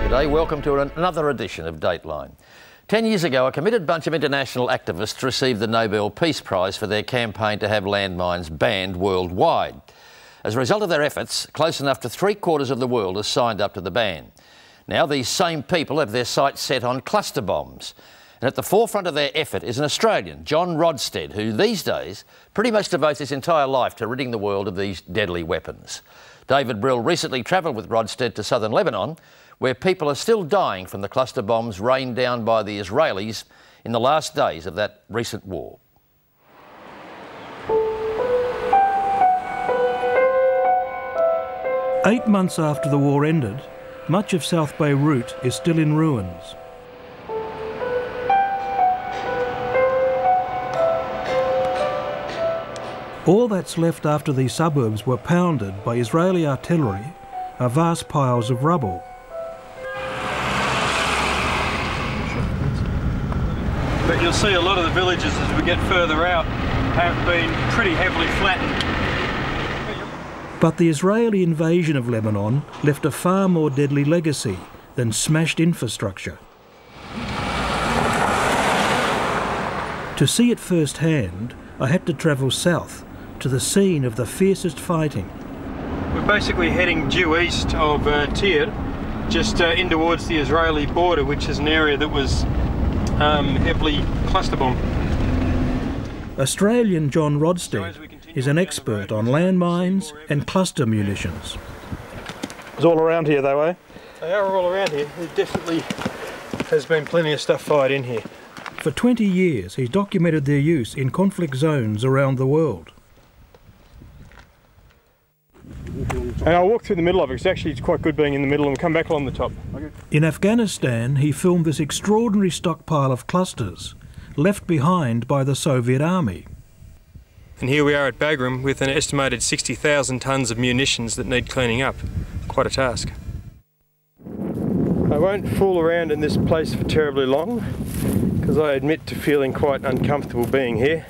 G'day, welcome to another edition of Dateline. 10 years ago, a committed bunch of international activists received the Nobel Peace Prize for their campaign to have landmines banned worldwide. As a result of their efforts, close enough to 3/4 of the world has signed up to the ban. Now these same people have their sights set on cluster bombs. And at the forefront of their effort is an Australian, John Rodstead, who these days pretty much devotes his entire life to ridding the world of these deadly weapons. David Brill recently travelled with Rodstead to southern Lebanon, where people are still dying from the cluster bombs rained down by the Israelis in the last days of that recent war. Eight months after the war ended, much of South Beirut is still in ruins. All that's left after these suburbs were pounded by Israeli artillery are vast piles of rubble. But you'll see a lot of the villages as we get further out have been pretty heavily flattened. But the Israeli invasion of Lebanon left a far more deadly legacy than smashed infrastructure. To see it firsthand, I had to travel south to the scene of the fiercest fighting. We're basically heading due east of Tyre, just in towards the Israeli border, which is an area that was heavily cluster bombed. Australian John Rodstead is an expert on landmines and cluster munitions. It's all around here though, eh? They are all around here. There definitely has been plenty of stuff fired in here. For 20 years he's documented their use in conflict zones around the world. And I'll walk through the middle of it, because it's quite good being in the middle, and we'll come back along the top. Okay. In Afghanistan he filmed this extraordinary stockpile of clusters left behind by the Soviet army. And here we are at Bagram with an estimated 60,000 tonnes of munitions that need cleaning up. Quite a task. I won't fool around in this place for terribly long, because I admit to feeling quite uncomfortable being here.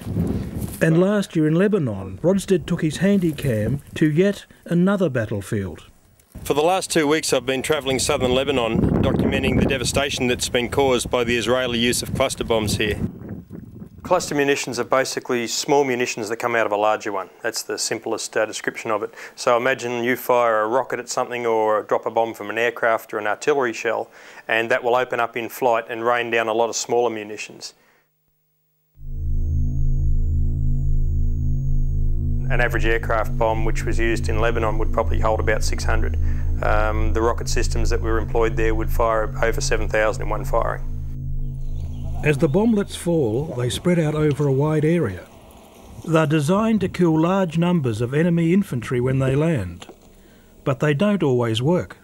And last year in Lebanon, Rodstead took his handy cam to yet another battlefield. For the last 2 weeks I've been travelling southern Lebanon, documenting the devastation that's been caused by the Israeli use of cluster bombs here. Cluster munitions are basically small munitions that come out of a larger one. That's the simplest description of it. So imagine you fire a rocket at something or drop a bomb from an aircraft or an artillery shell, and that will open up in flight and rain down a lot of smaller munitions. An average aircraft bomb which was used in Lebanon would probably hold about 600. The rocket systems that were employed there would fire over 7,000 in one firing. As the bomblets fall, they spread out over a wide area. They're designed to kill large numbers of enemy infantry when they land, but they don't always work.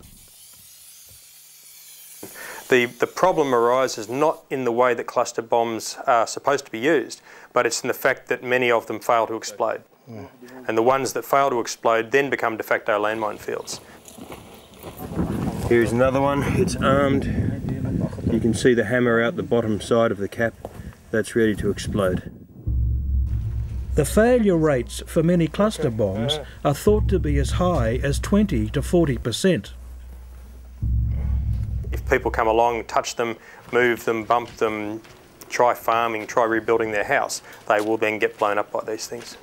The problem arises not in the way that cluster bombs are supposed to be used, but it's in the fact that many of them fail to explode. And the ones that fail to explode then become de facto landmine fields. Here's another one, it's armed. You can see the hammer out the bottom side of the cap. That's ready to explode. The failure rates for many cluster bombs are thought to be as high as 20 to 40%. If people come along, touch them, move them, bump them, try farming, try rebuilding their house, they will then get blown up by these things.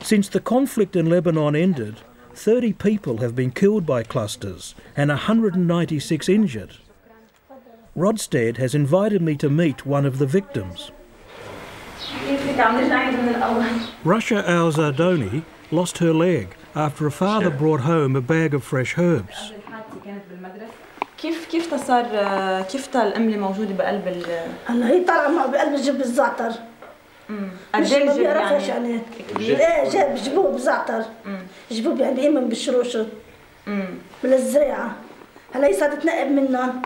Since the conflict in Lebanon ended, 30 people have been killed by clusters and 196 injured. Rodstead has invited me to meet one of the victims. Russia Al-Zardoni lost her leg after a father brought home a bag of fresh herbs. كيف صار كيف الأم اللي موجودة بقلب هلا هي طالعة بقلب جب الزعتر. مش ما بيعرفش يعني. إيه جبوه بزعتر. جبوه يعني بيمن بالشروشة. من الزريعة. هلا هي صارت تنقب منهم.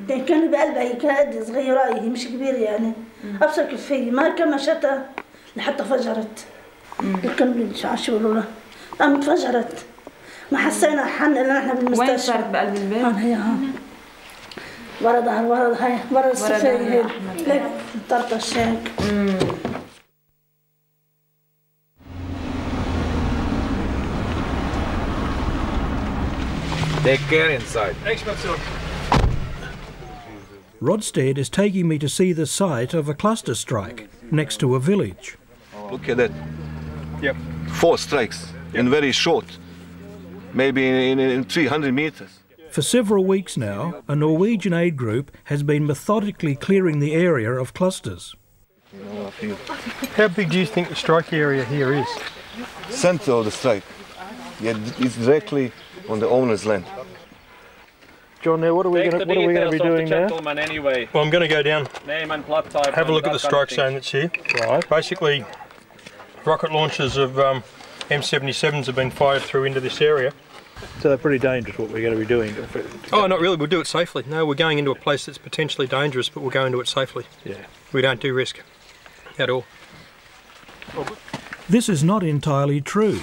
كانوا بقلبها هي كانت صغيرة هي مش كبيرة يعني. أبصر كيف هي ما كان مشتها لحتى فجرت. كانوا شو يقولوا لها. قامت فجرت. ما حسينا حن إلا نحن بالمستشفى. وين صارت بقلب البيت؟ هي هون. ورا ظهر ورا هاي ورا الصفية هي. ليك طرطش هيك. Take care inside. Rodstead is taking me to see the site of a cluster strike next to a village. Look at that. Yep. 4 strikes in very short, maybe in 300 meters. For several weeks now, a Norwegian aid group has been methodically clearing the area of clusters. How big do you think the strike area here is? Center of the strike. Yeah, it's directly on the owner's land. John, now what are we going to be doing now? Well, I'm going to go down, have a look at the strike zone that's here. Right. Basically, rocket launchers of M77s have been fired through into this area. So they're pretty dangerous what we're going to be doing. Oh, not really. We'll do it safely. No, we're going into a place that's potentially dangerous, but we'll go into it safely. Yeah. We don't do risk at all. This is not entirely true.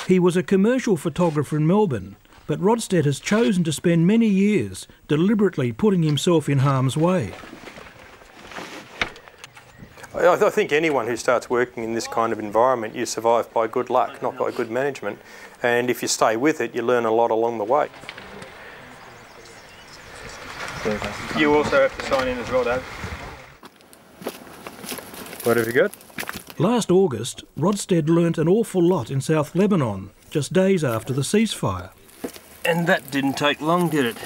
He was a commercial photographer in Melbourne, but Rodstead has chosen to spend many years deliberately putting himself in harm's way. I think anyone who starts working in this kind of environment, you survive by good luck, not by good management. And if you stay with it, you learn a lot along the way. You also have to sign in as well, Dave. What have you got? Last August, Rodstead learnt an awful lot in South Lebanon, just days after the ceasefire. And that didn't take long, did it?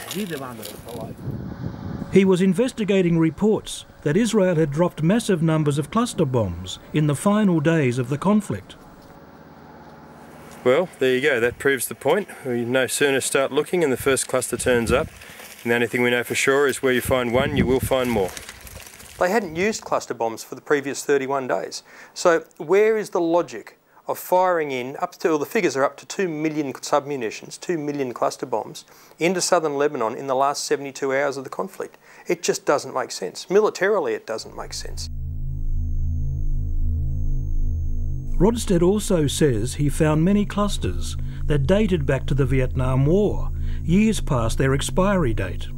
He was investigating reports that Israel had dropped massive numbers of cluster bombs in the final days of the conflict. Well, there you go. That proves the point. We no sooner start looking and the first cluster turns up. And the only thing we know for sure is where you find one, you will find more. They hadn't used cluster bombs for the previous 31 days. So where is the logic of firing in up to, well, the figures are up to 2 million submunitions, 2 million cluster bombs into southern Lebanon in the last 72 hours of the conflict? It just doesn't make sense. Militarily, it doesn't make sense. Rodstead also says he found many clusters that dated back to the Vietnam War, years past their expiry date.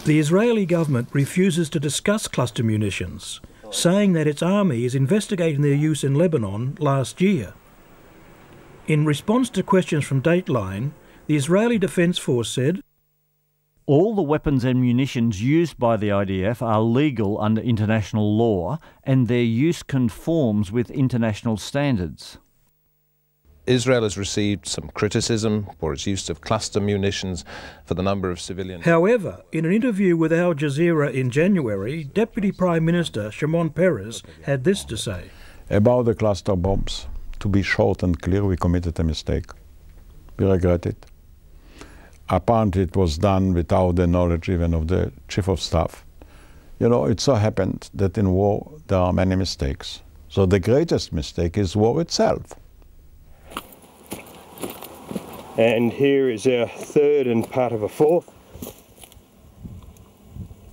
The Israeli government refuses to discuss cluster munitions, saying that its army is investigating their use in Lebanon last year. In response to questions from Dateline, the Israeli Defence Force said, "All the weapons and munitions used by the IDF are legal under international law, and their use conforms with international standards." Israel has received some criticism for its use of cluster munitions, for the number of civilian... However, in an interview with Al Jazeera in January, Deputy Prime Minister Shimon Peres had this to say. About the cluster bombs, to be short and clear, we committed a mistake. We regret it. Apparently it was done without the knowledge even of the Chief of Staff. You know, it so happened that in war there are many mistakes. So the greatest mistake is war itself. And here is our third and part of a fourth.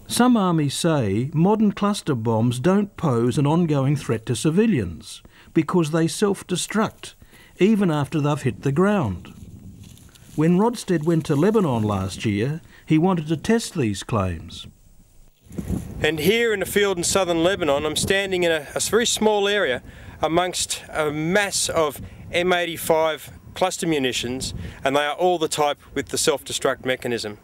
Some armies say modern cluster bombs don't pose an ongoing threat to civilians because they self-destruct, even after they've hit the ground. When Rodstead went to Lebanon last year, he wanted to test these claims. And here in a field in southern Lebanon, I'm standing in a very small area amongst a mass of M85 cluster munitions, and they are all the type with the self-destruct mechanism.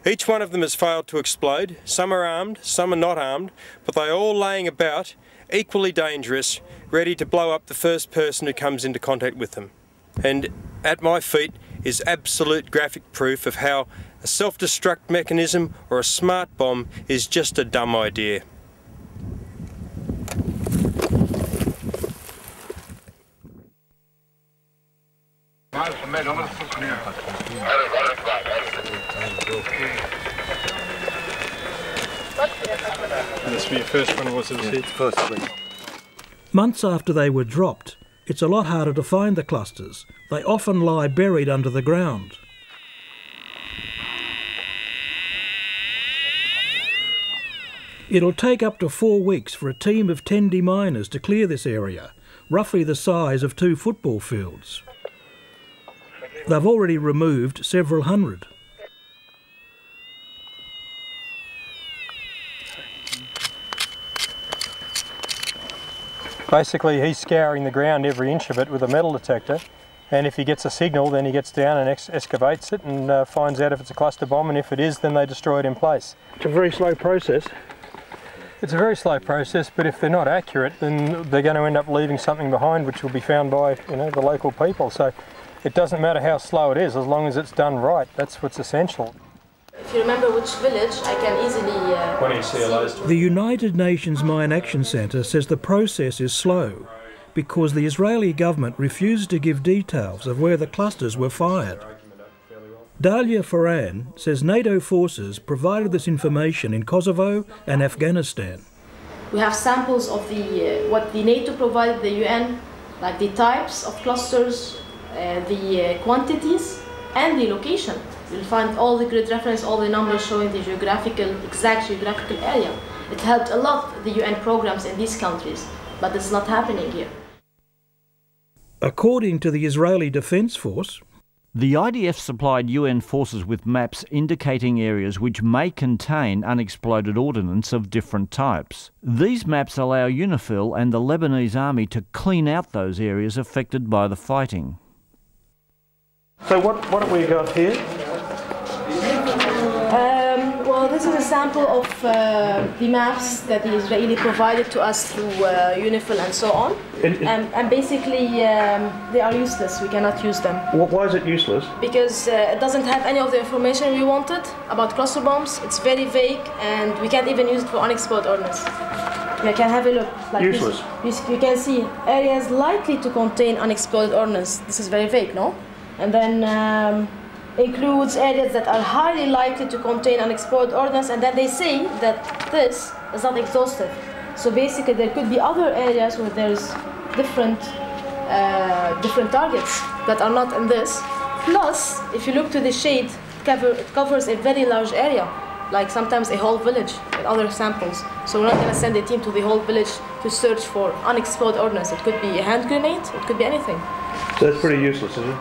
Each one of them has failed to explode. Some are armed, some are not armed, but they are all laying about, equally dangerous, ready to blow up the first person who comes into contact with them. And at my feet is absolute graphic proof of how a self-destruct mechanism or a smart bomb is just a dumb idea. This will be your first one, was it? First one. Months after they were dropped, it's a lot harder to find the clusters. They often lie buried under the ground. It'll take up to 4 weeks for a team of 10 deminers to clear this area, roughly the size of 2 football fields. They've already removed several hundred. Basically, he's scouring the ground every inch of it with a metal detector, And if he gets a signal, then he gets down and excavates it and finds out if it's a cluster bomb, and if it is, then they destroy it in place. It's a very slow process. It's a very slow process, but if they're not accurate, then they're going to end up leaving something behind which will be found by, you know, the local people. So it doesn't matter how slow it is, as long as it's done right. That's what's essential. If you remember which village, I can easily see. The United Nations Mine Action Centre says the process is slow because the Israeli government refused to give details of where the clusters were fired. Dalia Farhan says NATO forces provided this information in Kosovo and Afghanistan. We have samples of what the NATO provided the UN, like the types of clusters, the quantities, and the location. You'll find all the grid reference, all the numbers showing the exact geographical area. It helped a lot the UN programs in these countries, but it's not happening here. According to the Israeli Defence Force, the IDF supplied UN forces with maps indicating areas which may contain unexploded ordnance of different types. These maps allow UNIFIL and the Lebanese army to clean out those areas affected by the fighting. So what have we got here? Well, this is a sample of the maps that the Israeli provided to us through UNIFIL and so on. And basically, they are useless. We cannot use them. Why is it useless? Because it doesn't have any of the information we wanted about cluster bombs. It's very vague, and we can't even use it for unexploded ordnance. You can have a look. Like useless. You can see areas likely to contain unexploded ordnance. This is very vague, no? And then includes areas that are highly likely to contain unexploded ordnance, and then they say that this is not exhaustive. So basically there could be other areas where there's different targets that are not in this. Plus, if you look to the shade, it covers a very large area, like sometimes a whole village in other samples. So we're not going to send a team to the whole village to search for unexploded ordnance. It could be a hand grenade, it could be anything. So that's pretty useless, isn't it?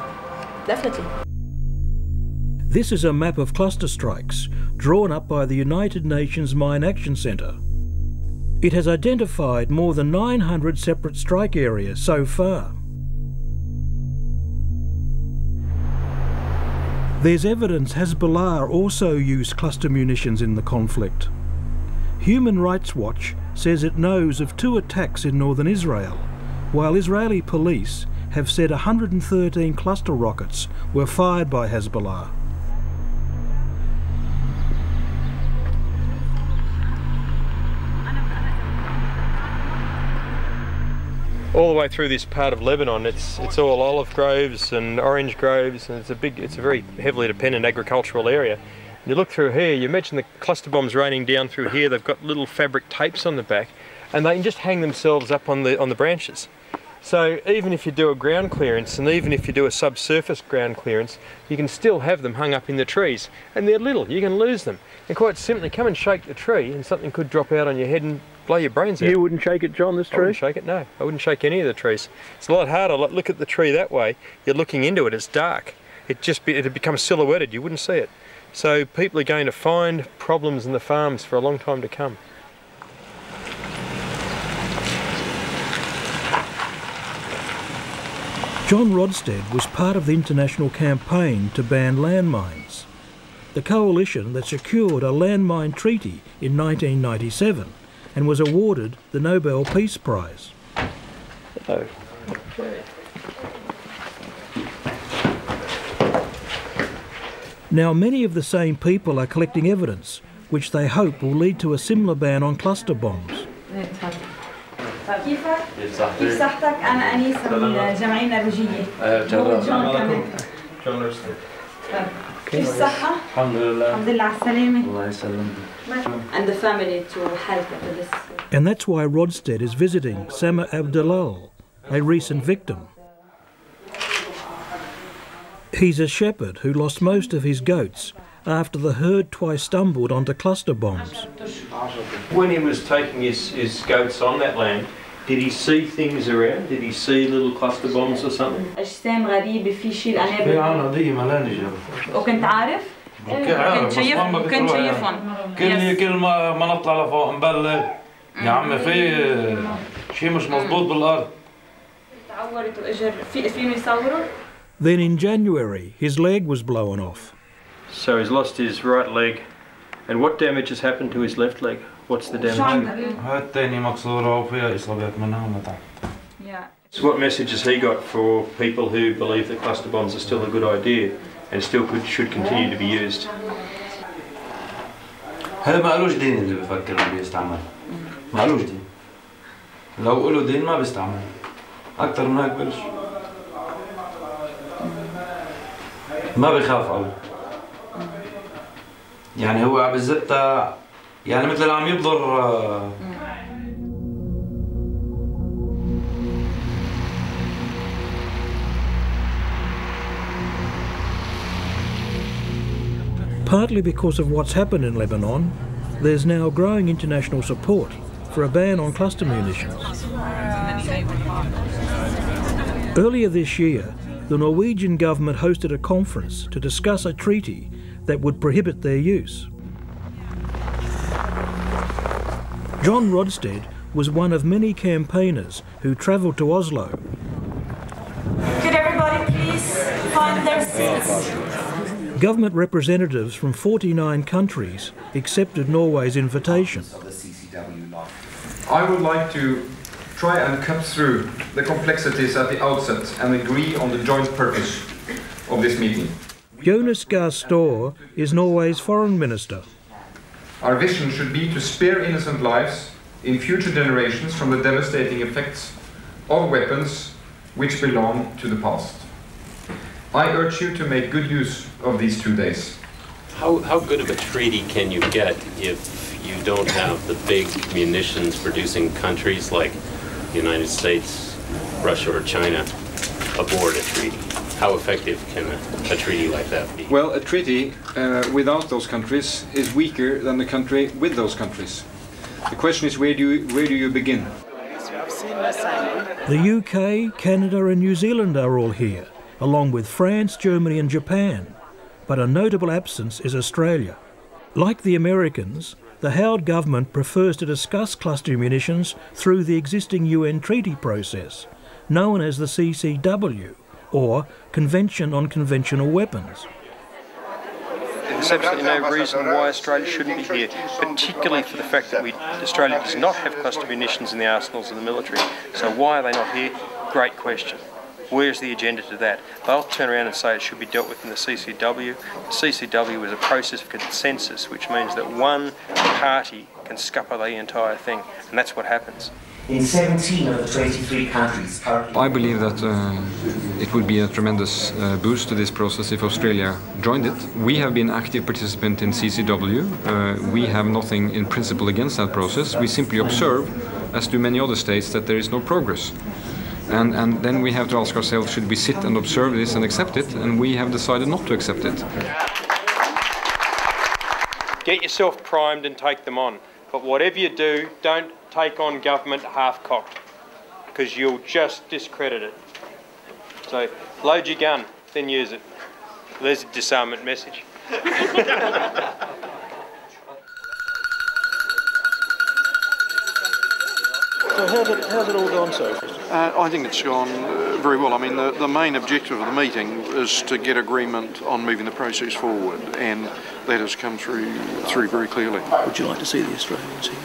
Definitely. This is a map of cluster strikes drawn up by the United Nations Mine Action Centre. It has identified more than 900 separate strike areas so far. There's evidence Hezbollah also used cluster munitions in the conflict. Human Rights Watch says it knows of 2 attacks in northern Israel, while Israeli police have said 113 cluster rockets were fired by Hezbollah. All the way through this part of Lebanon, it's all olive groves and orange groves, and it's a very heavily dependent agricultural area. And you look through here, you imagine the cluster bombs raining down through here. They've got little fabric tapes on the back, and they can just hang themselves up on the branches. So even if you do a ground clearance, and even if you do a subsurface ground clearance, you can still have them hung up in the trees. And they're little, you can lose them. And quite simply, come and shake the tree and something could drop out on your head and blow your brains out. You wouldn't shake it, John, this tree? I wouldn't shake it, no. I wouldn't shake any of the trees. It's a lot harder. Like, look at the tree that way. You're looking into it, it's dark. It'd become silhouetted, you wouldn't see it. So people are going to find problems in the farms for a long time to come. John Rodstead was part of the international campaign to ban landmines, the coalition that secured a landmine treaty in 1997 and was awarded the Nobel Peace Prize. Oh. Now many of the same people are collecting evidence which they hope will lead to a similar ban on cluster bombs. كيفك؟ كيف صحتك؟ أنا أنيسة من الجمعية النرويجية. جون كمان. كيف الصحة؟ الحمد لله. الحمد لله على السلامة. الله يسلمك. And the family to help with this. And that's why Rodstead is visiting Sama Abdelal, a recent victim. He's a shepherd who lost most of his goats after the herd twice stumbled onto cluster bombs. When he was taking his goats on that land, did he see things around? Did he see little cluster bombs or something? أجسام غريبة في شيء الأنابيب. وكنت عارف؟ كنت شايفهم. كل ما نطلع لفوق نبلغ يا عمي في شيء مش مضبوط بالأرض. تعورت وإجر فينه يصوروا؟ Then in January, his leg was blown off. So he's lost his right leg. And what damage has happened to his left leg? What's the damage? Yeah. So what message has he got for people who believe that cluster bombs are still a good idea and still should continue to be used? هذا ما قالوش دين اللي بفكر انه بيستعمل. ما قالوش دين. لو قالوا دين ما بيستعمل. أكثر من هيك بقولش. ما بيخاف قوي. يعني هو بالزبطة يعني مثل اللي عم يبذر Partly because of what's happened in Lebanon, there's now growing international support for a ban on cluster munitions. Earlier this year, the Norwegian government hosted a conference to discuss a treaty that would prohibit their use. John Rodstead was one of many campaigners who travelled to Oslo. Could everybody please find their seats? Government representatives from 49 countries accepted Norway's invitation. I would like to try and cut through the complexities at the outset and agree on the joint purpose of this meeting. Jonas Gahr Store is Norway's foreign minister. Our vision should be to spare innocent lives in future generations from the devastating effects of weapons which belong to the past. I urge you to make good use of these 2 days. How good of a treaty can you get if you don't have the big munitions producing countries like the United States, Russia or China aboard a treaty? How effective can a treaty like that be? Well, a treaty without those countries is weaker than the country with those countries. The question is, where do you begin? The UK, Canada and New Zealand are all here, along with France, Germany and Japan. But a notable absence is Australia. Like the Americans, the Howard government prefers to discuss cluster munitions through the existing UN treaty process, known as the CCW, or Convention on Conventional Weapons. There's absolutely no reason why Australia shouldn't be here, particularly for the fact that Australia does not have cluster munitions in the arsenals of the military. So why are they not here? Great question. Where's the agenda to that? They'll turn around and say it should be dealt with in the CCW. The CCW is a process of consensus, which means that one party can scupper the entire thing, and that's what happens. In 17 of the 23 countries. I believe that it would be a tremendous boost to this process if Australia joined it. We have been active participant in CCW. We have nothing in principle against that process. We simply observe, as do many other states, that there is no progress. And then we have to ask ourselves, should we sit and observe this and accept it? And we have decided not to accept it. Get yourself primed and take them on. But whatever you do, don't take on government half-cocked, because you'll just discredit it. So load your gun, then use it. There's a disarmament message. So how's it all gone so far? I think it's gone very well. I mean, the main objective of the meeting is to get agreement on moving the process forward, and that has come through very clearly. Would you like to see the Australians here?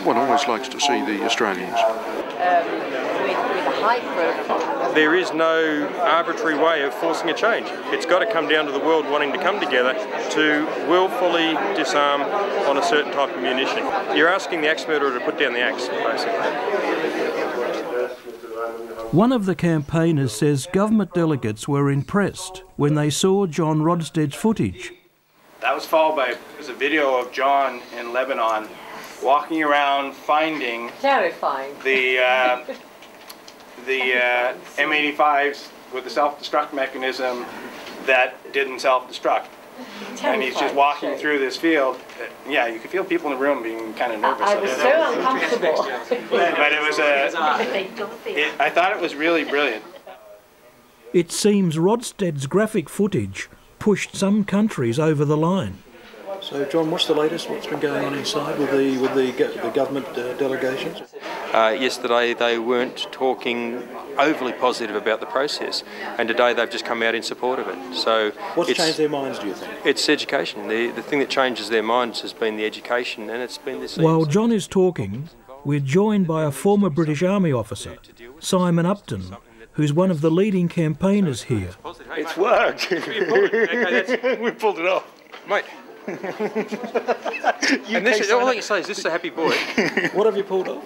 One always likes to see the Australians. With a high profile. There is no arbitrary way of forcing a change. It's got to come down to the world wanting to come together to willfully disarm on a certain type of munition. You're asking the axe murderer to put down the axe, basically. One of the campaigners says government delegates were impressed when they saw John Rodstead's footage. That was followed by a video of John in Lebanon walking around finding Terrifying. the M85s with the self-destruct mechanism that didn't self-destruct. And he's just walking through this field. Yeah, you could feel people in the room being kind of nervous. I was so uncomfortable. But it was I thought it was really brilliant. It seems Rodstead's graphic footage pushed some countries over the line. So, John, what's the latest? What's been going on inside with the government delegations? Yesterday they weren't talking overly positive about the process, and today they've just come out in support of it. So what's changed their minds, do you think? It's education. The thing that changes their minds has been the education, and it's been this. While John is talking, we're joined by a former British Army officer, Simon Upton, who's one of the leading campaigners here. It's worked. We pulled it off. Mate. And this is, all I can say is this is a happy boy. What have you pulled off?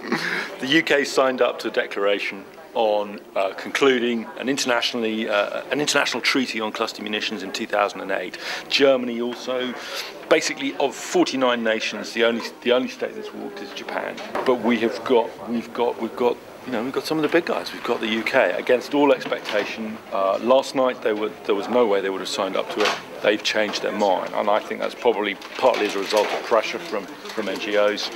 The UK signed up to a declaration on concluding an international treaty on cluster munitions in 2008. Germany also. Basically, of 49 nations, the only state that's walked is Japan. But we've got some of the big guys. We've got the UK against all expectation. Last night there was no way they would have signed up to it. They've changed their mind, and I think that's probably partly as a result of pressure from NGOs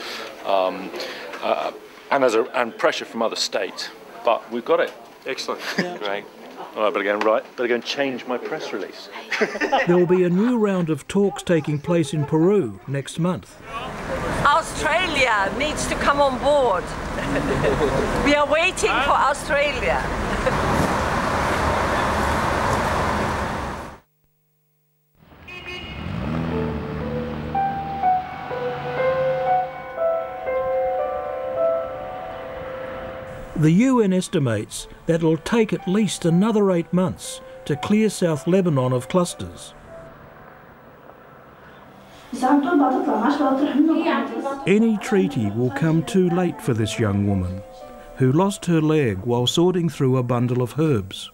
and pressure from other states. But we've got it. Excellent. Yeah. Great. All right, better go and change my press release. There will be a new round of talks taking place in Peru next month. Australia needs to come on board. We are waiting for Australia. The UN estimates that it'll take at least another 8 months to clear South Lebanon of clusters. Any treaty will come too late for this young woman, who lost her leg while sorting through a bundle of herbs.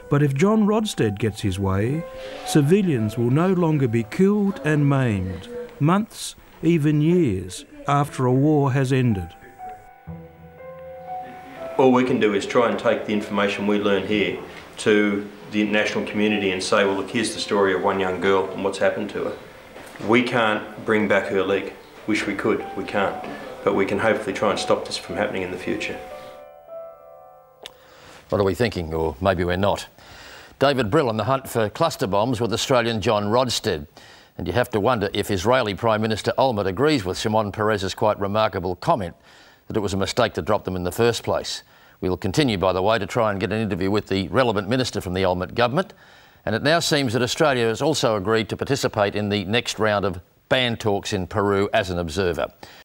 But if John Rodstead gets his way, civilians will no longer be killed and maimed, months, even years, after a war has ended. All we can do is try and take the information we learn here to the international community and say, well, look, here's the story of one young girl and what's happened to her. We can't bring back her leg. Wish we could, we can't. But we can hopefully try and stop this from happening in the future. What are we thinking? Or maybe we're not. David Brill on the hunt for cluster bombs with Australian John Rodstead. And you have to wonder if Israeli Prime Minister Olmert agrees with Shimon Peres's quite remarkable comment that it was a mistake to drop them in the first place. We'll continue, by the way, to try and get an interview with the relevant minister from the Olmert government. And it now seems that Australia has also agreed to participate in the next round of ban talks in Peru as an observer.